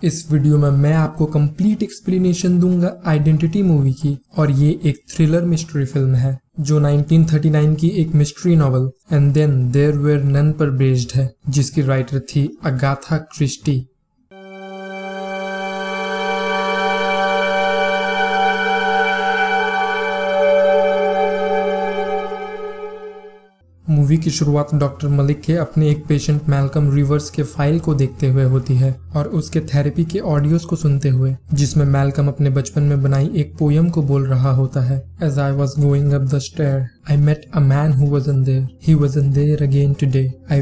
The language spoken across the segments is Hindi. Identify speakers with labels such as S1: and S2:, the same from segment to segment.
S1: इस वीडियो में मैं आपको कंप्लीट एक्सप्लेनेशन दूंगा आइडेंटिटी मूवी की, और ये एक थ्रिलर मिस्ट्री फिल्म है जो 1939 की एक mystery novel and then there were none पर बेस्ड है, जिसकी राइटर थी अगाथा क्रिस्टी। मूवी की शुरुआत डॉक्टर मलिक के अपने एक पेशेंट मैल्कम रिवर्स के फाइल को देखते हुए होती है और उसके थेरेपी के ऑडियोज को सुनते हुए, जिसमें मैल्कम अपने बचपन में बनाई एक पोयम को बोल रहा होता है। As I was going up the stair, I met a man who wasn't there. He wasn't there again today. I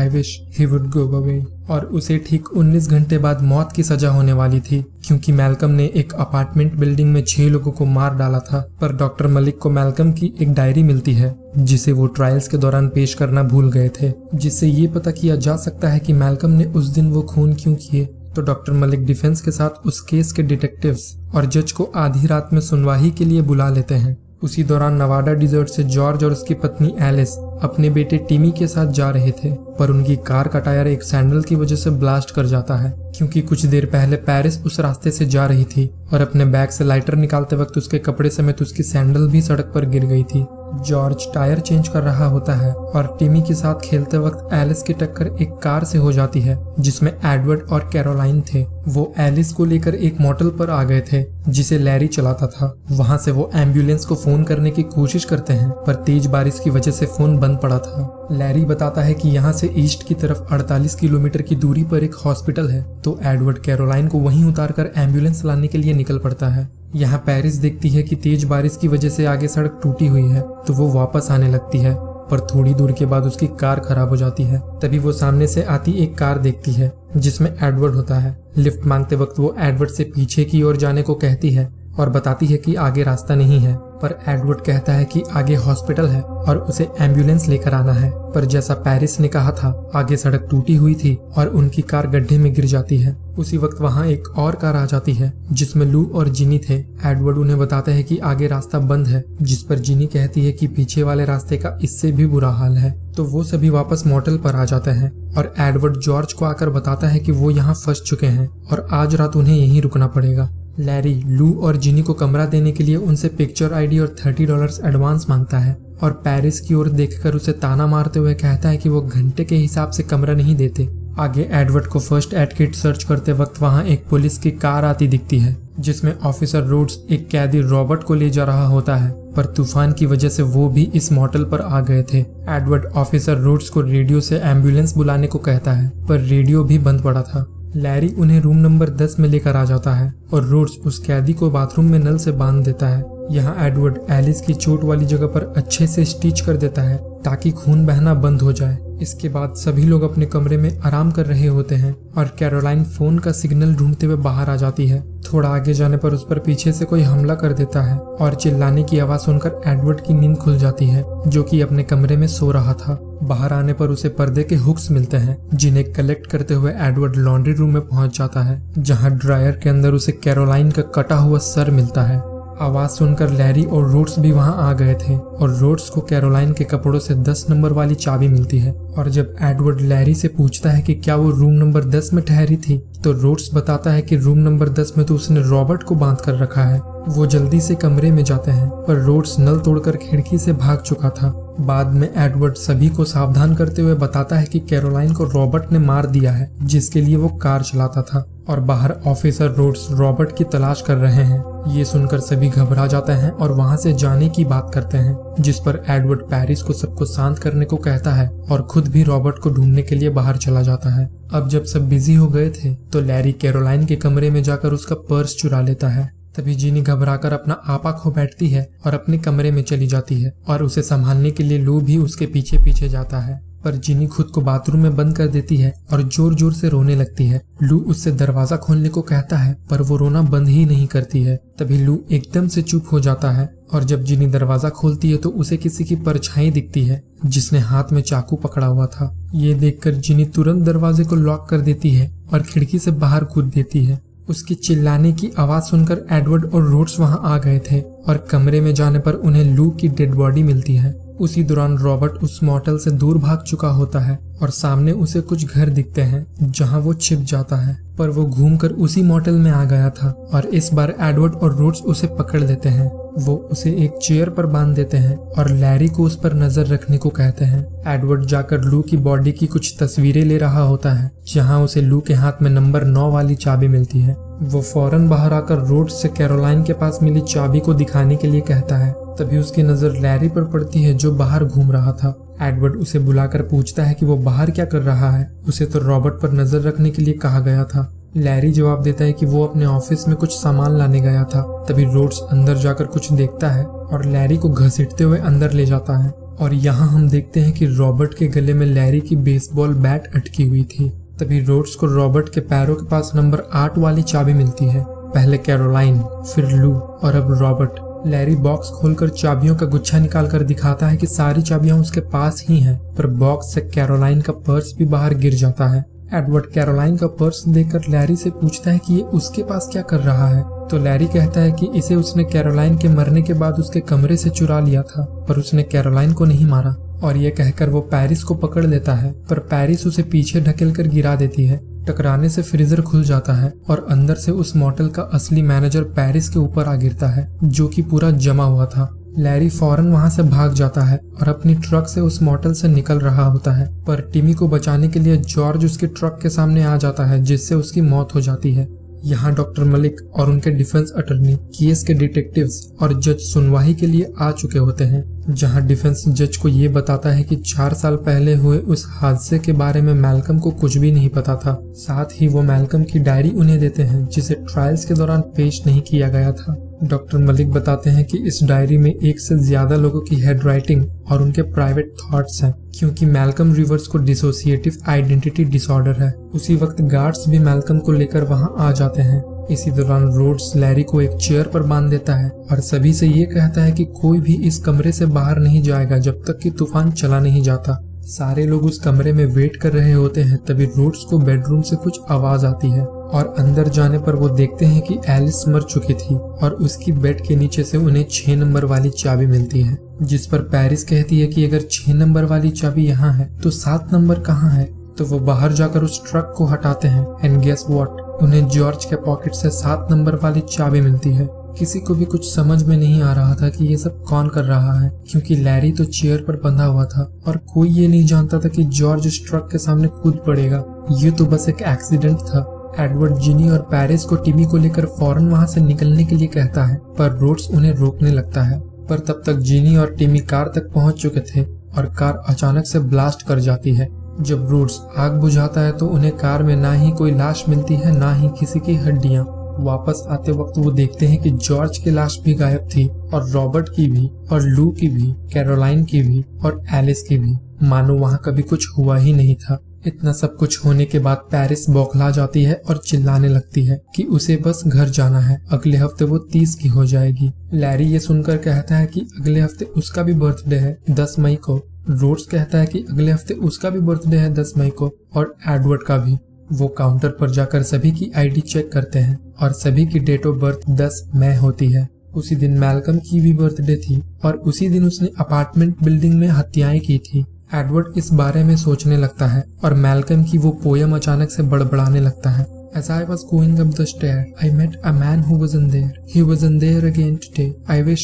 S1: wish he would go away. और उसे ठीक 19 घंटे बाद मौत की सजा होने वाली थी, क्योंकि मैल्कम ने एक अपार्टमेंट बिल्डिंग में 6 लोगों को मार डाला था। पर डॉक्टर मलिक को मैल्कम की एक डायरी मिलती है जिसे वो ट्रायल्स के दौरान पेश करना भूल गए थे, जिससे ये पता किया जा सकता है कि मैल्कम ने उस दिन वो खून क्यों किए। तो डॉक्टर मलिक डिफेंस के साथ उस केस के डिटेक्टिव्स और जज को आधी रात में सुनवाई के लिए बुला लेते हैं। उसी दौरान नवाडा डिजर्ट से जॉर्ज और उसकी पत्नी एलिस अपने बेटे टिमी के साथ जा रहे थे, पर उनकी कार का टायर एक सैंडल की वजह से ब्लास्ट कर जाता है, क्योंकि कुछ देर पहले पेरिस उस रास्ते से जा रही थी और अपने बैग से लाइटर निकालते वक्त उसके कपड़े समेत उसकी सैंडल भी सड़क पर गिर गई थी। जॉर्ज टायर चेंज कर रहा होता है और टिमी के साथ खेलते वक्त एलिस की टक्कर एक कार से हो जाती है जिसमें एडवर्ड और कैरोलाइन थे। वो एलिस को लेकर एक मोटल पर आ गए थे जिसे लैरी चलाता था। वहां से वो एम्बुलेंस को फोन करने की कोशिश करते हैं, पर तेज बारिश की वजह से फोन बंद पड़ा था। लैरी बताता है कि यहाँ से ईस्ट की तरफ 48 किलोमीटर की दूरी पर एक हॉस्पिटल है, तो एडवर्ड कैरोलाइन को वहीं उतारकर एम्बुलेंस लाने के लिए निकल पड़ता है। यहाँ पेरिस देखती है कि तेज बारिश की वजह से आगे सड़क टूटी हुई है, तो वो वापस आने लगती है, पर थोड़ी दूर के बाद उसकी कार खराब हो जाती है। तभी वो सामने से आती एक कार देखती है जिसमें एडवर्ड होता है। लिफ्ट मांगते वक्त वो एडवर्ड से पीछे की ओर जाने को कहती है और बताती है कि आगे रास्ता नहीं है, पर एडवर्ड कहता है कि आगे हॉस्पिटल है और उसे एम्बुलेंस लेकर आना है। पर जैसा पेरिस ने कहा था, आगे सड़क टूटी हुई थी और उनकी कार गड्ढे में गिर जाती है। उसी वक्त वहाँ एक और कार आ जाती है जिसमें लू और जिनी थे। एडवर्ड उन्हें बताता है कि आगे रास्ता बंद है, जिस पर जिनी कहती है कि पीछे वाले रास्ते का इससे भी बुरा हाल है। तो वो सभी वापस मोटल पर आ जाते हैं और एडवर्ड जॉर्ज को आकर बताता है कि वो यहाँ फंस चुके हैं और आज रात उन्हें यहीं रुकना पड़ेगा। लैरी लू और जिनी को कमरा देने के लिए उनसे पिक्चर आईडी और $30 एडवांस मांगता है और पेरिस की ओर देखकर उसे ताना मारते हुए कहता है कि वो घंटे के हिसाब से कमरा नहीं देते। आगे एडवर्ड को फर्स्ट एड किट सर्च करते वक्त वहाँ एक पुलिस की कार आती दिखती है जिसमें ऑफिसर रोड्स एक कैदी रॉबर्ट को ले जा रहा होता है, पर तूफान की वजह से वो भी इस मोटल पर आ गए थे। एडवर्ड ऑफिसर रोड्स को रेडियो से एम्बुलेंस बुलाने को कहता है, पर रेडियो भी बंद पड़ा था। लैरी उन्हें रूम नंबर 10 में लेकर आ जाता है और रोड्स उस कैदी को बाथरूम में नल से बांध देता है। यहाँ एडवर्ड एलिस की चोट वाली जगह पर अच्छे से स्टिच कर देता है ताकि खून बहना बंद हो जाए। इसके बाद सभी लोग अपने कमरे में आराम कर रहे होते हैं और कैरोलाइन फोन का सिग्नल ढूंढते हुए बाहर आ जाती है। थोड़ा आगे जाने पर उस पर पीछे से कोई हमला कर देता है और चिल्लाने की आवाज सुनकर एडवर्ड की नींद खुल जाती है, जो कि अपने कमरे में सो रहा था। बाहर आने पर उसे पर्दे के हुक्स मिलते हैं, जिन्हें कलेक्ट करते हुए एडवर्ड लॉन्ड्री रूम में पहुंच जाता है, जहां ड्रायर के अंदर उसे कैरोलाइन का कटा हुआ सर मिलता है। आवाज सुनकर लैरी और रोड्स भी वहां आ गए थे और रोड्स को कैरोलाइन के कपड़ों से 10 नंबर वाली चाबी मिलती है। और जब एडवर्ड लैरी से पूछता है कि क्या वो रूम नंबर 10 में ठहरी थी, तो रोड्स बताता है कि रूम नंबर 10 में तो उसने रॉबर्ट को बांध कर रखा है। वो जल्दी से कमरे में जाते हैं, पर रोड्स नल तोड़कर खिड़की से भाग चुका था। बाद में एडवर्ड सभी को सावधान करते हुए बताता है कि कैरोलाइन को रॉबर्ट ने मार दिया है, जिसके लिए वो कार चलाता था, और बाहर ऑफिसर रोड्स रॉबर्ट की तलाश कर रहे हैं। ये सुनकर सभी घबरा जाते हैं और वहां से जाने की बात करते हैं, जिस पर एडवर्ड पेरिस को सबको शांत करने को कहता है और खुद भी रॉबर्ट को ढूंढने के लिए बाहर चला जाता है। अब जब सब बिजी हो गए थे तो लैरी कैरोलाइन के कमरे में जाकर उसका पर्स चुरा लेता है। तभी जिनी घबराकर अपना आपा खो बैठती है और अपने कमरे में चली जाती है और उसे संभालने के लिए लू भी उसके पीछे पीछे जाता है, पर जिनी खुद को बाथरूम में बंद कर देती है और जोर जोर से रोने लगती है। लू उससे दरवाजा खोलने को कहता है, पर वो रोना बंद ही नहीं करती है। तभी लू एकदम से चुप हो जाता है और जब जिनी दरवाजा खोलती है तो उसे किसी की परछाई दिखती है जिसने हाथ में चाकू पकड़ा हुआ था। ये देखकर जिनी तुरंत दरवाजे को लॉक कर देती है और खिड़की से बाहर कूद देती है। उसकी चिल्लाने की आवाज सुनकर एडवर्ड और रोड्स वहां आ गए थे और कमरे में जाने पर उन्हें लू की डेड बॉडी मिलती है। उसी दौरान रॉबर्ट उस मोटल से दूर भाग चुका होता है और सामने उसे कुछ घर दिखते हैं जहां वो छिप जाता है। पर वो घूमकर उसी मॉडल में आ गया था और इस बार एडवर्ड और रोड्स उसे पकड़ लेते हैं। वो उसे एक चेयर पर बांध देते हैं और लैरी को उस पर नजर रखने को कहते हैं। एडवर्ड जाकर लू की बॉडी की कुछ तस्वीरें ले रहा होता है, जहां उसे लू के हाथ में नंबर 9 वाली चाबी मिलती है। वो फौरन बाहर आकर रोड्स से कैरोलाइन के पास मिली चाबी को दिखाने के लिए कहता है। तभी उसकी नजर लैरी पर पड़ती है जो बाहर घूम रहा था। एडवर्ड उसे बुलाकर पूछता है कि वो बाहर क्या कर रहा है। उसे तो रॉबर्ट पर नजर रखने के लिए कहा गया था। लैरी जवाब देता है कि वो अपने ऑफिस में कुछ सामान लाने गया था। तभी रोड्स अंदर जाकर कुछ देखता है और लैरी को घसीटते हुए अंदर ले जाता है। और यहाँ हम देखते हैं कि रॉबर्ट के गले में लैरी की बेसबॉल बैट अटकी हुई थी। तभी रोड्स को रॉबर्ट के पैरों के पास नंबर 8 वाली चाबी मिलती है। पहले कैरोलाइन, फिर लू और अब रॉबर्ट। लैरी बॉक्स खोलकर चाबियों का गुच्छा निकालकर दिखाता है कि सारी चाबियां उसके पास ही हैं, पर बॉक्स से कैरोलाइन का पर्स भी बाहर गिर जाता है। एडवर्ड कैरोलाइन का पर्स देखकर लैरी से पूछता है कि ये उसके पास क्या कर रहा है। तो लैरी कहता है कि इसे उसने कैरोलाइन के मरने के बाद उसके कमरे से चुरा लिया था, पर उसने कैरोलाइन को नहीं मारा। और ये कहकर वो पैरिस को पकड़ लेता है, पर पैरिस उसे पीछे ढकेलकर गिरा देती है। टकराने से फ्रीजर खुल जाता है और अंदर से उस मॉडल का असली मैनेजर पैरिस के ऊपर आ गिरता है, जो कि पूरा जमा हुआ था। लैरी फौरन वहां से भाग जाता है और अपनी ट्रक से उस मॉडल से निकल रहा होता है, पर टिमी को बचाने के लिए जॉर्ज उसके ट्रक के सामने आ जाता है, जिससे उसकी मौत हो जाती है। यहाँ डॉक्टर मलिक और उनके डिफेंस अटर्नी केस के डिटेक्टिव्स और जज सुनवाई के लिए आ चुके होते हैं, जहाँ डिफेंस जज को ये बताता है कि 4 साल पहले हुए उस हादसे के बारे में मैल्कम को कुछ भी नहीं पता था। साथ ही वो मैल्कम की डायरी उन्हें देते हैं, जिसे ट्रायल्स के दौरान पेश नहीं किया गया था। डॉक्टर मलिक बताते हैं कि इस डायरी में 1 से ज्यादा लोगों की हैंडराइटिंग और उनके प्राइवेट थॉट्स हैं, क्योंकि मैल्कम रिवर्स को डिसोसिएटिव आइडेंटिटी डिसऑर्डर है। उसी वक्त गार्ड्स भी मैल्कम को लेकर वहां आ जाते हैं। इसी दौरान रोड्स लैरी को एक चेयर पर बांध देता है और सभी से ये कहता है कि कोई भी इस कमरे से बाहर नहीं जाएगा जब तक कि तूफान चला नहीं जाता। सारे लोग उस कमरे में वेट कर रहे होते हैं। तभी रोड्स को बेडरूम से कुछ आवाज आती है और अंदर जाने पर वो देखते हैं कि एलिस मर चुकी थी और उसकी बेड के नीचे से उन्हें 6 नंबर वाली चाबी मिलती है, जिस पर पैरिस कहती है कि अगर 6 नंबर वाली चाबी यहाँ है तो 7 नंबर कहाँ है। तो वो बाहर जाकर उस ट्रक को हटाते हैं एंड गेस व्हाट, उन्हें जॉर्ज के पॉकेट से 7 नंबर वाली चाबी मिलती है। किसी को भी कुछ समझ में नहीं आ रहा था कि ये सब कौन कर रहा है, क्योंकि लैरी तो चेयर पर बंधा हुआ था और कोई ये नहीं जानता था कि जॉर्ज उस ट्रक के सामने कूद पड़ेगा। ये तो बस एक एक्सीडेंट था। एडवर्ड जिनी और पैरिस को टिमी को लेकर फौरन वहां से निकलने के लिए कहता है, पर रोड्स उन्हें रोकने लगता है। पर तब तक जिनी और टिमी कार तक पहुंच चुके थे और कार अचानक से ब्लास्ट कर जाती है। जब रोड्स आग बुझाता है तो उन्हें कार में ना ही कोई लाश मिलती है, ना ही किसी की हड्डियां। वापस आते वक्त वो देखते हैं कि जॉर्ज की लाश भी गायब थी और रॉबर्ट की भी और लू की भी, कैरोलाइन की भी और एलिस की भी, मानो वहां कभी कुछ हुआ ही नहीं था। इतना सब कुछ होने के बाद पैरिस बौखला जाती है और चिल्लाने लगती है कि उसे बस घर जाना है, अगले हफ्ते वो 30 की हो जाएगी। लैरी ये सुनकर कहता है कि अगले हफ्ते उसका भी बर्थडे है 10 मई को। रोड्स कहता है कि अगले हफ्ते उसका भी बर्थडे है 10 मई को और एडवर्ड का भी। वो काउंटर पर जाकर सभी की आईडी चेक करते हैं और सभी की डेट ऑफ बर्थ 10 मई होती है। उसी दिन मैल्कम की भी बर्थडे थी और उसी दिन उसने अपार्टमेंट बिल्डिंग में हत्याएं की थी। एडवर्ड इस बारे में सोचने लगता है और मैल्कम की वो पोयम अचानक से बड़बड़ाने लगता है। As I was going up the stair, I met a man who wasn't there. He wasn't there again today. I wish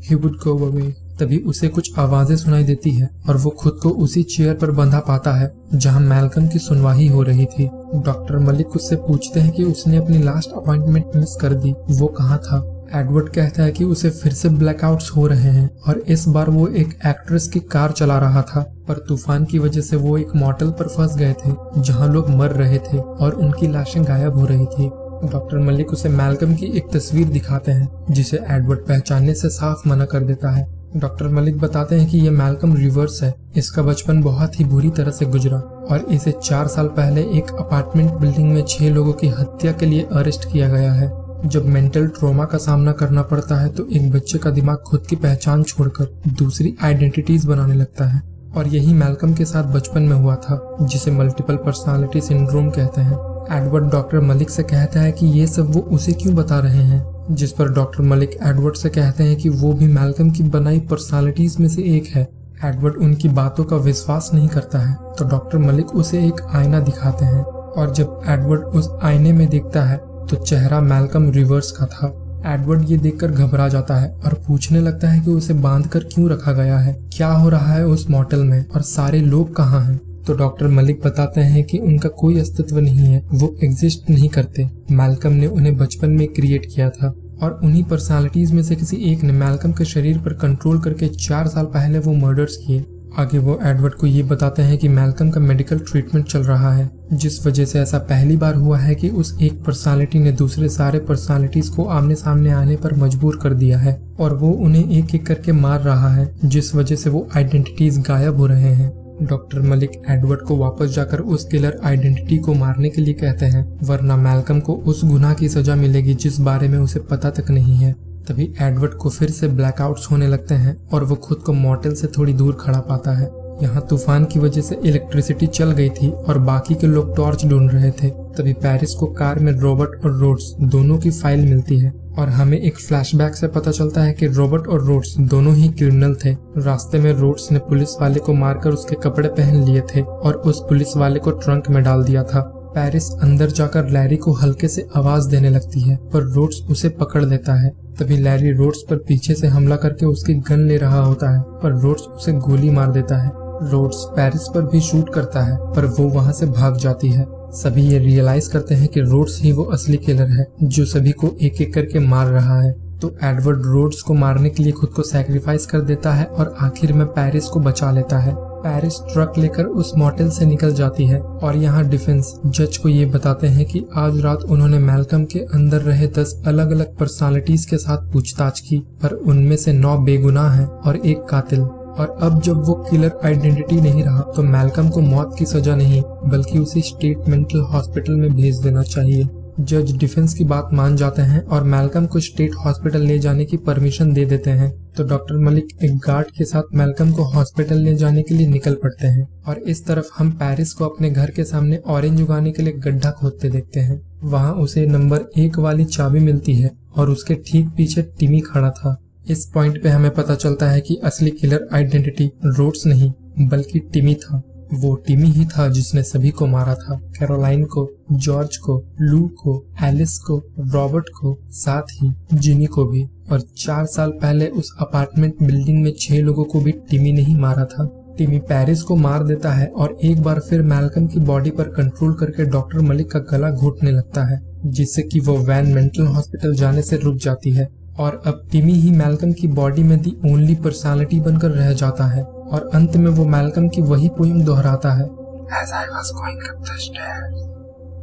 S1: he would go away. तभी उसे कुछ आवाजें सुनाई देती है और वो खुद को उसी चेयर पर बंधा पाता है जहां मैल्कम की सुनवाई हो रही थी। डॉक्टर मलिक उससे पूछते हैं कि उसने अपनी लास्ट अपॉइंटमेंट मिस कर दी, वो कहाँ था। एडवर्ड कहता है कि उसे फिर से ब्लैकआउट्स हो रहे हैं और इस बार वो एक एक्ट्रेस की कार चला रहा था, पर तूफान की वजह से वो एक मोटेल पर फंस गए थे जहां लोग मर रहे थे और उनकी लाशें गायब हो रही थी। डॉक्टर मलिक उसे मैल्कम की एक तस्वीर दिखाते हैं जिसे एडवर्ड पहचानने से साफ मना कर देता है। डॉक्टर मलिक बताते हैं कि ये मैल्कम रिवर्स है। इसका बचपन बहुत ही बुरी तरह से गुजरा और इसे 4 साल पहले एक अपार्टमेंट बिल्डिंग में 6 लोगों की हत्या के लिए अरेस्ट किया गया है। जब मेंटल ट्रॉमा का सामना करना पड़ता है तो एक बच्चे का दिमाग खुद की पहचान छोड़कर दूसरी आइडेंटिटीज बनाने लगता है और यही मैल्कम के साथ बचपन में हुआ था, जिसे मल्टीपल पर्सनालिटी सिंड्रोम कहते हैं। एडवर्ड डॉक्टर मलिक से कहता है कि ये सब वो उसे क्यों बता रहे हैं, जिस पर डॉक्टर मलिक एडवर्ड से कहते हैं कि वो भी मैल्कम की बनाई पर्सनालिटीज में से एक है। एडवर्ड उनकी बातों का विश्वास नहीं करता है तो डॉक्टर मलिक उसे एक आईना दिखाते हैं और जब एडवर्ड उस आईने में देखता है तो चेहरा मैल्कम रिवर्स का था। एडवर्ड ये देखकर घबरा जाता है और पूछने लगता है कि उसे बांधकर क्यों रखा गया है, क्या हो रहा है उस मॉटल में और सारे लोग कहाँ हैं। तो डॉक्टर मलिक बताते हैं कि उनका कोई अस्तित्व नहीं है, वो एग्जिस्ट नहीं करते। मैल्कम ने उन्हें बचपन में क्रिएट किया था और उन्हीं पर्सनालिटीज में से किसी एक ने मैल्कम के शरीर पर कंट्रोल करके 4 साल पहले वो मर्डर्स किए। आगे वो एडवर्ड को ये बताते हैं कि मैल्कम का मेडिकल ट्रीटमेंट चल रहा है, जिस वजह से ऐसा पहली बार हुआ है कि उस एक पर्सनालिटी ने दूसरे सारे पर्सनालिटीज को आमने सामने आने पर मजबूर कर दिया है और वो उन्हें एक एक करके मार रहा है, जिस वजह से वो आइडेंटिटीज गायब हो रहे हैं। डॉक्टर मलिक एडवर्ड को वापस जाकर उस किलर आइडेंटिटी को मारने के लिए कहते हैं, वरना मैल्कम को उस गुनाह की सजा मिलेगी जिस बारे में उसे पता तक नहीं है। तभी एडवर्ड को फिर से ब्लैकआउट्स होने लगते हैं और वो खुद को मॉटल से थोड़ी दूर खड़ा पाता है। यहाँ तूफान की वजह से इलेक्ट्रिसिटी चल गई थी और बाकी के लोग टॉर्च ढूंढ रहे थे। तभी पेरिस को कार में रॉबर्ट और रोड्स दोनों की फाइल मिलती है और हमें एक फ्लैशबैक से पता चलता है कि रॉबर्ट और रोड्स दोनों ही क्रिमिनल थे। रास्ते में रोड्स ने पुलिस वाले को मारकर उसके कपड़े पहन लिए थे और उस पुलिस वाले को ट्रंक में डाल दिया था। पेरिस अंदर जाकर लैरी को हल्के से आवाज देने लगती है पर रोड्स उसे पकड़ लेता है। तभी लैरी रोड्स पर पीछे से हमला करके उसकी गन ले रहा होता है पर रोड्स उसे गोली मार देता है। रोड्स पेरिस पर भी शूट करता है पर वो वहां से भाग जाती है। सभी ये रियलाइज करते हैं कि रोड्स ही वो असली किलर है जो सभी को एक एक करके मार रहा है। तो एडवर्ड रोड्स को मारने के लिए खुद को सैक्रिफाइस कर देता है और आखिर में पेरिस को बचा लेता है। पेरिस ट्रक लेकर उस मॉटल से निकल जाती है और यहाँ डिफेंस जज को ये बताते हैं कि आज रात उन्होंने मैल्कम के अंदर रहे 10 अलग अलग पर्सनालिटीज के साथ पूछताछ की पर उनमें से 9 बेगुनाह हैं और 1 कातिल। और अब जब वो किलर आइडेंटिटी नहीं रहा तो मैल्कम को मौत की सजा नहीं बल्कि उसे स्टेट मेंटल हॉस्पिटल में भेज देना चाहिए। जज डिफेंस की बात मान जाते हैं और मैल्कम को स्टेट हॉस्पिटल ले जाने की परमिशन दे देते हैं। तो डॉक्टर मलिक एक गार्ड के साथ मैल्कम को हॉस्पिटल ले जाने के लिए निकल पड़ते हैं और इस तरफ हम पेरिस को अपने घर के सामने ऑरेंज उगाने के लिए गड्ढा खोदते देखते हैं। वहाँ उसे नंबर 1 वाली चाबी मिलती है और उसके ठीक पीछे टिमी खड़ा था। इस पॉइंट पे हमें पता चलता है कि असली किलर आइडेंटिटी रोड्स नहीं बल्कि टिमी था। वो टिमी ही था जिसने सभी को मारा था, कैरोलाइन को, जॉर्ज को, लू को, एलिस को, रॉबर्ट को, साथ ही जिनी को भी। और 4 साल पहले उस अपार्टमेंट बिल्डिंग में 6 लोगों को भी टिमी ने ही मारा था। टिमी पेरिस को मार देता है और एक बार फिर मैल्कम की बॉडी पर कंट्रोल करके डॉक्टर मलिक का गला घोटने लगता है, जिससे कि वो वैन मेंटल हॉस्पिटल जाने से रुक जाती है। और अब टिमी ही मैल्कम की बॉडी में दी ओनली पर्सनालिटी बनकर रह जाता है और अंत में वो मैल्कम की वही पोएम दोहराता है।
S2: As I was going up the stairs,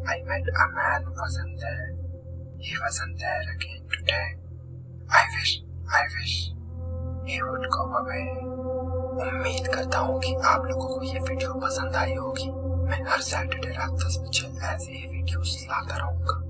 S2: I met a man who wasn't there. He wasn't there again today. I wish he would go away. उम्मीद करता हूँ कि आप लोगों को ये वीडियो पसंद आई होगी। मैं हर सैटरडे रात 10 बजे ऐसे ही वीडियोस लाता रहूँगा।